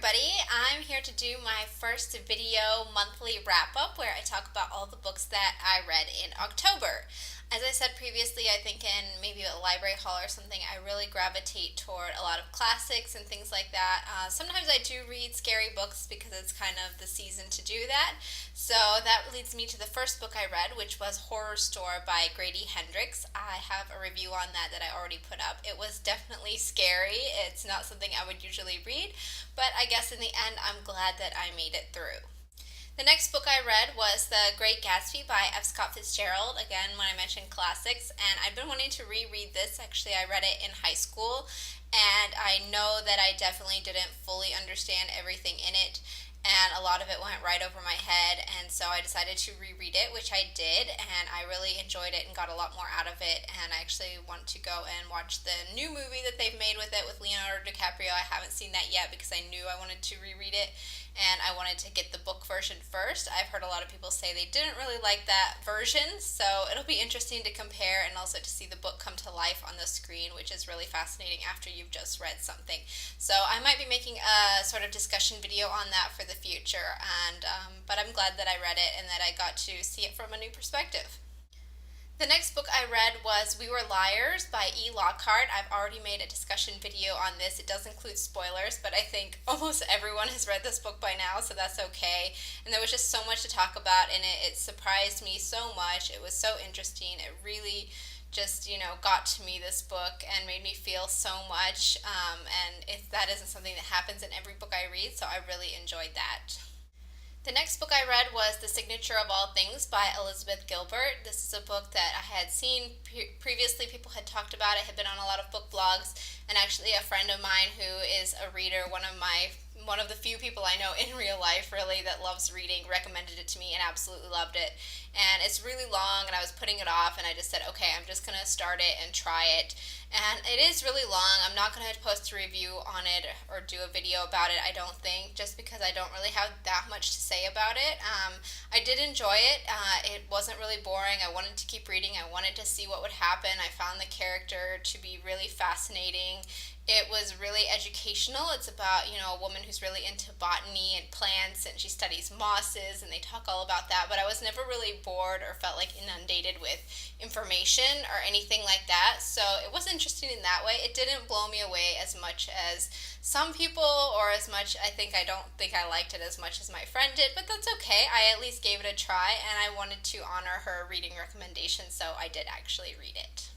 everybody. I'm here to do my first video monthly wrap up where I talk about all the books that I read in October. As I said previously, I think in maybe a library hall or something, I really gravitate toward a lot of classics and things like that. Sometimes I do read scary books because it's kind of the season to do that. So that leads me to the first book I read, which was Horror Store by Grady Hendrix. I have a review on that I already put up. It was definitely scary. It's not something I would usually read, but I guess in the end, I'm glad that I made it through. The next book I read was The Great Gatsby by F. Scott Fitzgerald. Again, when I mentioned classics, and I've been wanting to reread this. Actually, I read it in high school, and I know that I definitely didn't fully understand everything in it, and a lot of it went right over my head, and so I decided to reread it, which I did, and I really enjoyed it and got a lot more out of it, and I actually want to go and watch the new movie that they've made with it with Leonardo DiCaprio. I haven't seen that yet because I knew I wanted to reread it, and I wanted to get the book version first. I've heard a lot of people say they didn't really like that version, so it'll be interesting to compare and also to see the book come to life on the screen, which is really fascinating after you've just read something. So I might be making a sort of discussion video on that for the future, but I'm glad that I read it and that I got to see it from a new perspective. The next book I read was We Were Liars by E. Lockhart. I've already made a discussion video on this. It does include spoilers, but I think almost everyone has read this book by now, so that's okay. And there was just so much to talk about in it. It surprised me so much. It was so interesting. It really just, got to me, this book, and made me feel so much. And that isn't something that happens in every book I read, so I really enjoyed that. The next book I read was The Signature of All Things by Elizabeth Gilbert. This is a book that I had seen previously. People had talked about it, had been on a lot of book blogs, and actually a friend of mine who is a reader, one of the few people I know in real life really that loves reading, recommended it to me and absolutely loved it. And it's really long, and I was putting it off, and I just said, okay, I'm just going to start it and try it. And it is really long. I'm not going to post a review on it or do a video about it, I don't think, just because I don't really have that much to say about it. I did enjoy it. It wasn't really boring. I wanted to keep reading. I wanted to see what would happen. I found the character to be really fascinating. It was really educational. It's about, a woman who's really into botany and plants, and she studies mosses, and they talk all about that. But I was never really bored or felt like inundated with information or anything like that. So it was interesting in that way. It didn't blow me away as much as some people, or as much, I don't think I liked it as much as my friend did, but that's okay. I at least gave it a try, and I wanted to honor her reading recommendation, so I did actually read it.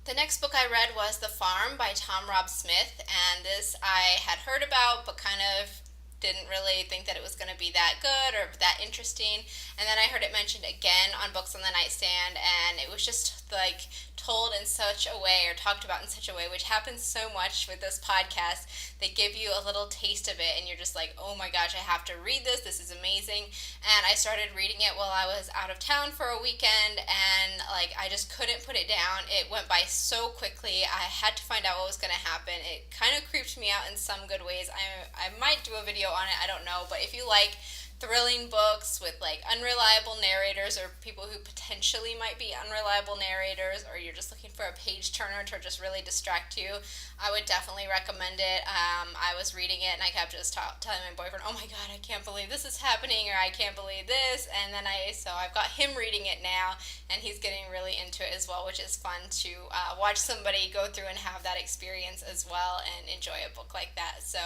The next book I read was The Farm by Tom Rob Smith, and this I had heard about but kind of didn't really think that it was going to be that good or that interesting. And then I heard it mentioned again on Books on the Nightstand, and it was just like told in such a way or talked about in such a way, which happens so much with this podcast. They give you a little taste of it, and you're just like, oh my gosh, I have to read this. This is amazing. And I started reading it while I was out of town for a weekend, and I just couldn't put it down. It went by so quickly. I had to find out what was going to happen. It kind of creeped me out in some good ways. I might do a video on it, I don't know, but if you like thrilling books with unreliable narrators, or people who potentially might be unreliable narrators, or you're just looking for a page turner to just really distract you, I would definitely recommend it. I was reading it and I kept just telling my boyfriend, oh my god, I can't believe this is happening, or I can't believe this, and then so I've got him reading it now, and he's getting really into it as well, which is fun to watch somebody go through and have that experience as well and enjoy a book like that. So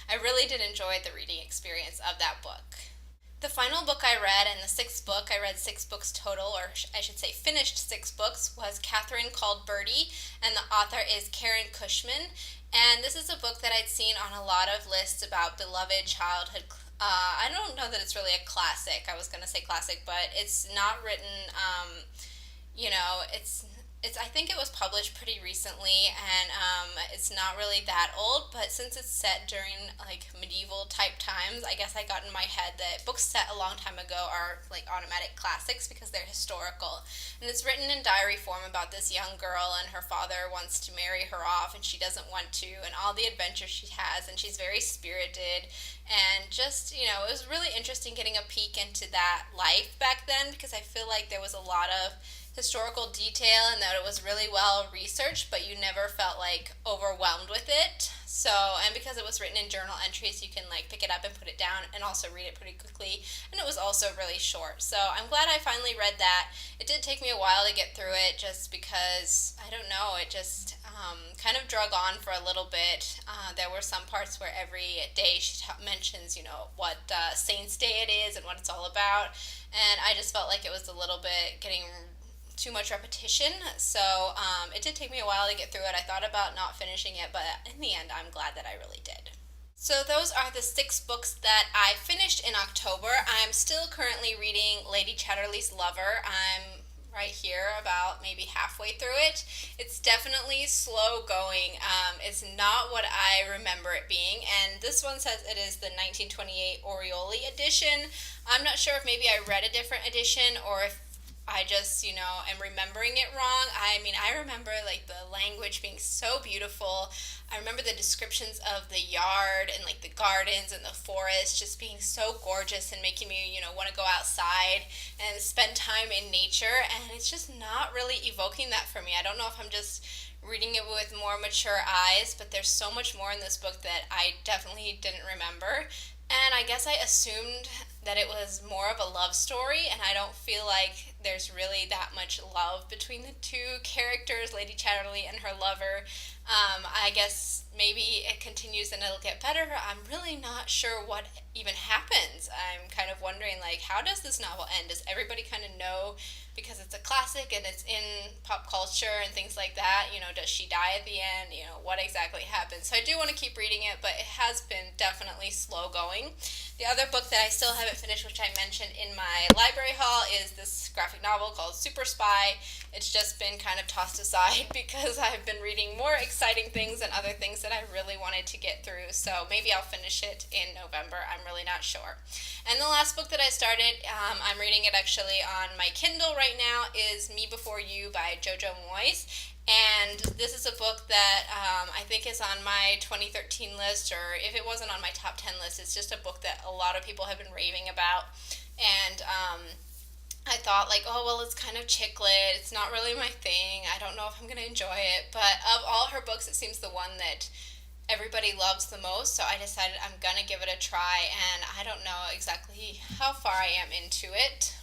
I really did enjoy the reading experience of that book. The final book I read, and the sixth book, I read 6 books total, or I should say finished 6 books, was Catherine Called Birdy, and the author is Karen Cushman. And this is a book that I'd seen on a lot of lists about beloved childhood. I don't know that it's really a classic. I was going to say classic, but it's not written, it's I think it was published pretty recently, and it's not really that old, but since it's set during medieval type times, I guess I got in my head that books set a long time ago are automatic classics because they're historical. And it's written in diary form about this young girl, and her father wants to marry her off and she doesn't want to, and all the adventures she has, and she's very spirited, and just, it was really interesting getting a peek into that life back then, because I feel like there was a lot of historical detail and that it was really well researched, but you never felt like overwhelmed with it. So, and because it was written in journal entries, you can like pick it up and put it down and also read it pretty quickly. And it was also really short. So, I'm glad I finally read that. It did take me a while to get through it just because, I don't know, it just kind of drug on for a little bit. There were some parts where every day she mentions, what Saints Day it is and what it's all about. And I just felt like it was a little bit getting too much repetition. So it did take me a while to get through it. I thought about not finishing it, but in the end, I'm glad that I really did. So those are the 6 books that I finished in October. I'm still currently reading Lady Chatterley's Lover. I'm right here about maybe halfway through it. It's definitely slow going. It's not what I remember it being, and this one says it is the 1928 Orioli edition. I'm not sure if maybe I read a different edition or if I just, am remembering it wrong. I mean, I remember like the language being so beautiful. I remember the descriptions of the yard and like the gardens and the forest just being so gorgeous and making me, want to go outside and spend time in nature. And it's just not really evoking that for me. I don't know if I'm just reading it with more mature eyes, but there's so much more in this book that I definitely didn't remember. And I guess I assumed that it was more of a love story, and I don't feel like there's really that much love between the two characters, Lady Chatterley and her lover. I guess maybe it continues and it'll get better. I'm really not sure what even happens. I'm kind of wondering, like, how does this novel end? Does everybody kind of know because it's a classic and it's in pop culture and things like that? Does she die at the end? What exactly happens? So I do want to keep reading it, but it has been definitely slow going. The other book that I still haven't finished, which I mentioned in my library haul, is this graphic novel called Super Spy. It's just been kind of tossed aside because I've been reading more exciting things and other things that I really wanted to get through. So maybe I'll finish it in November. I'm really not sure. And the last book that I started, I'm reading it actually on my Kindle right now, is Me Before You by Jojo Moyes. And this is a book that I think is on my 2013 list, or if it wasn't on my top 10 list, it's just a book that a lot of people have been raving about. And I thought, like, oh, well, it's kind of chick lit. It's not really my thing. I don't know if I'm going to enjoy it. But of all her books, it seems the one that everybody loves the most. So I decided I'm going to give it a try. And I don't know exactly how far I am into it.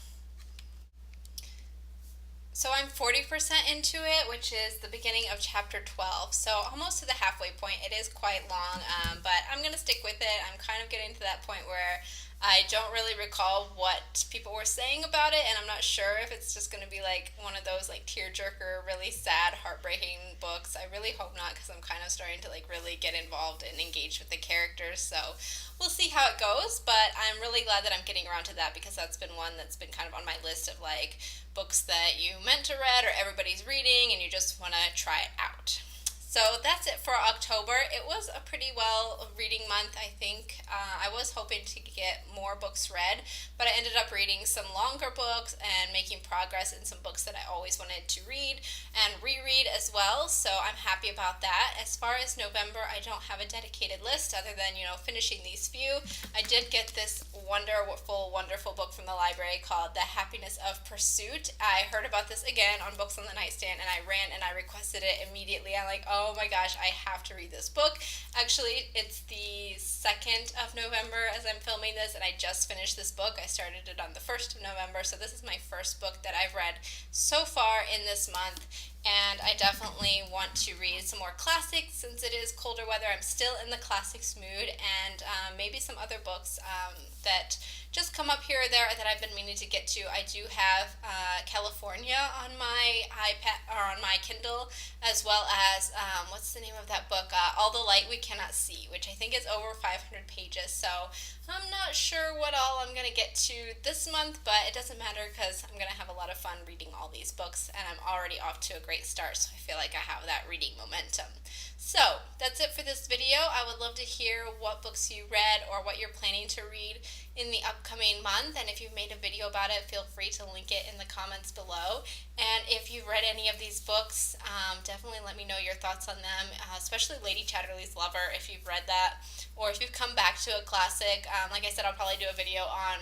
So I'm 40% into it, which is the beginning of chapter 12. So almost to the halfway point. It is quite long, but I'm going to stick with it. I'm kind of getting to that point where I don't really recall what people were saying about it, and I'm not sure if it's just going to be like one of those like tearjerker, really sad, heartbreaking books. I really hope not, because I'm kind of starting to like really get involved and engage with the characters. So we'll see how it goes, but I'm really glad that I'm getting around to that because that's been one that's been kind of on my list of like books that you meant to read or everybody's reading and you just want to try it out. So that's it for October. It was a pretty well reading month, I think. I was hoping to get more books read, but I ended up reading some longer books and making progress in some books that I always wanted to read and reread as well. So I'm happy about that. As far as November, I don't have a dedicated list other than, finishing these few. I did get this wonderful book from the library called The Happiness of Pursuit. I heard about this again on Books on the Nightstand, and I ran and I requested it immediately. I'm like, oh my gosh, I have to read this book. Actually, it's the 2nd of November as I'm filming this, and I just finished this book. I started it on the 1st of November, so this is my first book that I've read so far in this month, and I definitely want to read some more classics since it is colder weather. I'm still in the classics mood, and maybe some other books that just come up here or there that I've been meaning to get to. I do have California on my iPad or on my Kindle, as well as what's the name of that book? All the Light We Cannot See, which I think is over 500 pages. So I'm not sure what all I'm going to get to this month, but it doesn't matter because I'm going to have a lot of fun reading all these books, and I'm already off to a great start, so I feel like I have that reading momentum. So that's it for this video. I would love to hear what books you read or what you're planning to read in the upcoming month, and if you've made a video about it, feel free to link it in the comments below. And if you've read any of these books, definitely let me know your thoughts on them, especially Lady Chatterley's Lover, if you've read that, or if you've come back to a classic. Like I said, I'll probably do a video on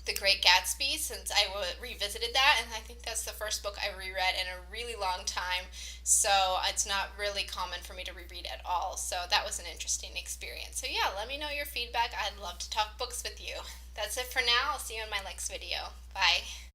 The Great Gatsby, since I revisited that, and I think that's the first book I reread in a really long time. So it's not really common for me to reread at all. So that was an interesting experience. So yeah, let me know your feedback. I'd love to talk books with you. That's it for now. I'll see you in my next video. Bye.